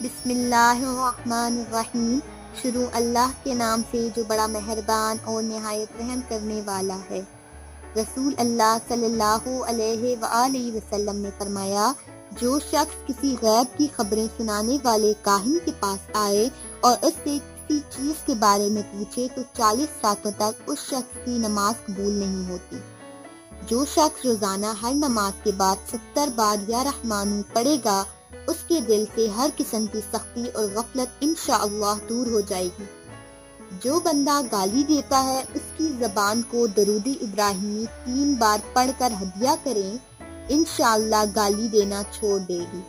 بسم اللہ الرحمن الرحیم۔ شروع اللہ کے نام سے جو بڑا مہربان اور نہایت رحم کرنے والا ہے۔ رسول اللہ صلی اللہ علیہ وآلہ وسلم نے فرمایا، جو شخص کسی غیب کی خبریں سنانے والے کاہن کے پاس آئے اور اس سے کسی چیز کے بارے میں پوچھے تو 40 راتوں تک اس شخص کی نماز قبول نہیں ہوتی۔ جو شخص روزانہ ہر نماز کے بعد 70 بار یا رحمانو پڑھے گا، اس کے دل سے ہر قسم کی سختی اور غفلت انشاءاللہ دور ہو جائے گی۔ جو بندہ گالی دیتا ہے، اس کی زبان کو درود ابراہیمی 3 بار پڑھ کر ہدیہ کریں، انشاءاللہ گالی دینا چھوڑ دے گی۔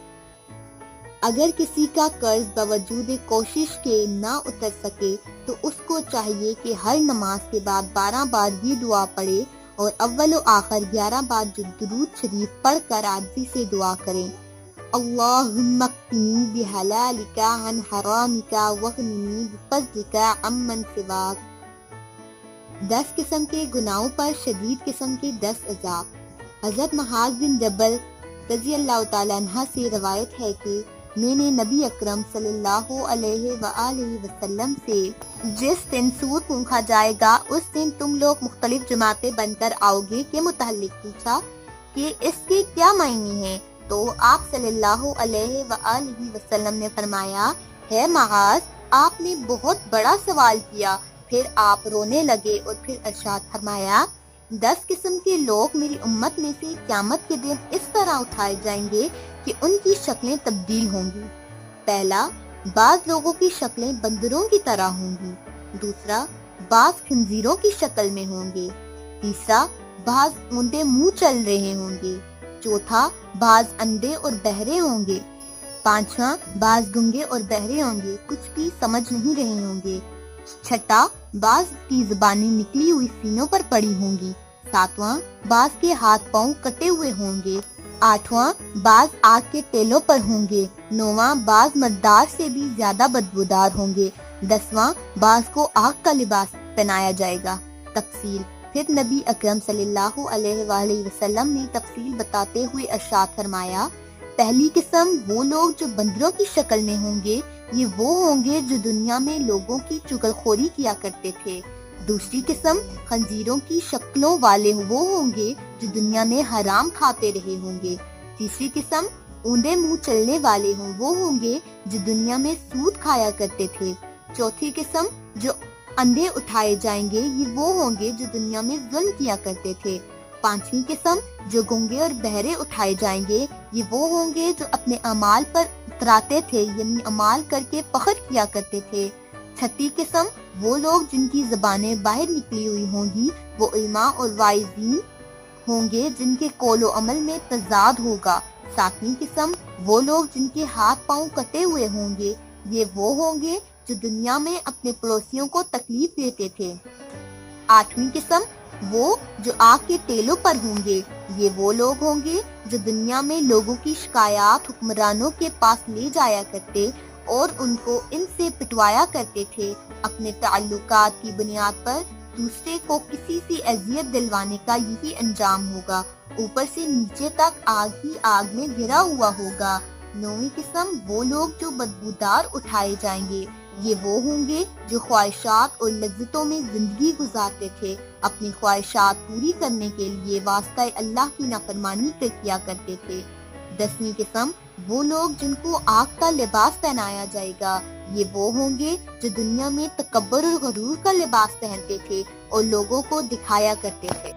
اگر کسی کا قرض باوجود کوشش کے نہ اتر سکے تو اس کو چاہیے کہ ہر نماز کے بعد 12 بار یہ دعا پڑھے اور اول و آخر 11 بار جو درود شریف پڑھ کر عاجزی سے دعا کریں۔ اللہم اکفنی بحلالک عن حرامک واغننی بفضلک عمن سواک۔ 10 قسم کے گناہوں پر شدید قسم کے 10 عذاب۔ حضرت معاذ بن جبل رضی اللہ تعالیٰ عنہ سے روایت ہے کہ میں نے نبی اکرم صلی اللہ علیہ وآلہ وسلم سے جس دن سود پونکھا جائے گا اس دن تم لوگ مختلف جماعتیں بن کر آؤ گے کے متعلق پوچھا کہ اس کے کیا معنی ہیں، تو آپ صلی اللہ علیہ وآلہ وسلم نے فرمایا، ہے معاذ، آپ نے بہت بڑا سوال کیا۔ پھر آپ رونے لگے اور پھر ارشاد فرمایا، 10 قسم کے لوگ میری امت میں سے قیامت کے دن اس طرح اٹھائے جائیں گے کہ ان کی شکلیں تبدیل ہوں گی۔ پہلا، بعض لوگوں کی شکلیں بندروں کی طرح ہوں گی۔ دوسرا، بعض خنزیروں کی شکل میں ہوں گے۔ تیسرا، بعض اونٹے منہ چل رہے ہوں گے۔ چوتھا، بعض اندھے اور بہرے ہوں گے۔ پانچواں، بعض گنگے اور بہرے ہوں گے، کچھ بھی سمجھ نہیں رہے ہوں گے۔ چھٹا، بعض کی زبانیں نکلی ہوئی سینوں پر پڑی ہوں گی۔ ساتواں، بعض کے ہاتھ پاؤں کٹے ہوئے ہوں گے۔ آٹھواں، بعض آگ کے تیلوں پر ہوں گے۔ نواں، بعض مردار سے بھی زیادہ بدبودار ہوں گے۔ 10واں، بعض کو آگ کا لباس پہنایا جائے گا۔ تفصیل۔ پھر نبی اکرم صلی اللہ علیہ وآلہ وسلم نے تفصیل بتاتے ہوئے ارشاد فرمایا، پہلی قسم وہ لوگ جو بندروں کی شکل میں ہوں گے، یہ وہ ہوں گے جو دنیا میں لوگوں کی چغلخوری کیا کرتے تھے۔ دوسری قسم خنزیروں کی شکلوں والے وہ ہوں گے جو دنیا میں حرام کھاتے رہے ہوں گے۔ تیسری قسم اونڈے منہ چلنے والے وہ ہوں گے جو دنیا میں سود کھایا کرتے تھے۔ چوتھی قسم جو اندھے اٹھائے جائیں گے، یہ وہ ہوں گے جو دنیا میں ظلم کیا کرتے تھے۔ پانچویں قسم جو گنگے اور بہرے اٹھائے جائیں گے، یہ وہ ہوں گے جو اپنے اعمال پر اتراتے تھے، یعنی اعمال کر کے فخر کیا کرتے تھے۔ چھٹی قسم وہ لوگ جن کی زبانیں باہر نکلی ہوئی ہوں گی، وہ علماء اور واعظین ہوں گے جن کے قول و عمل میں تضاد ہوگا۔ ساتویں قسم وہ لوگ جن کے ہاتھ پاؤں کٹے ہوئے ہوں گے، یہ وہ ہوں گے جو دنیا میں اپنے پڑوسیوں کو تکلیف دیتے تھے۔ آٹھویں قسم وہ جو آگ کے تیلوں پر ہوں گے، یہ وہ لوگ ہوں گے جو دنیا میں لوگوں کی شکایات حکمرانوں کے پاس لے جایا کرتے اور ان کو ان سے پٹوایا کرتے تھے۔ اپنے تعلقات کی بنیاد پر دوسرے کو کسی سے اذیت دلوانے کا یہی انجام ہوگا، اوپر سے نیچے تک آگ ہی آگ میں گھرا ہوا ہوگا۔ نویں قسم وہ لوگ جو بدبودار اٹھائے جائیں گے، یہ وہ ہوں گے جو خواہشات اور لذتوں میں زندگی گزارتے تھے، اپنی خواہشات پوری کرنے کے لیے واسطہ اللہ کی نافرمانی کیا کرتے تھے۔ 10ویں قسم وہ لوگ جن کو آگ کا لباس پہنایا جائے گا، یہ وہ ہوں گے جو دنیا میں تکبر اور غرور کا لباس پہنتے تھے اور لوگوں کو دکھایا کرتے تھے۔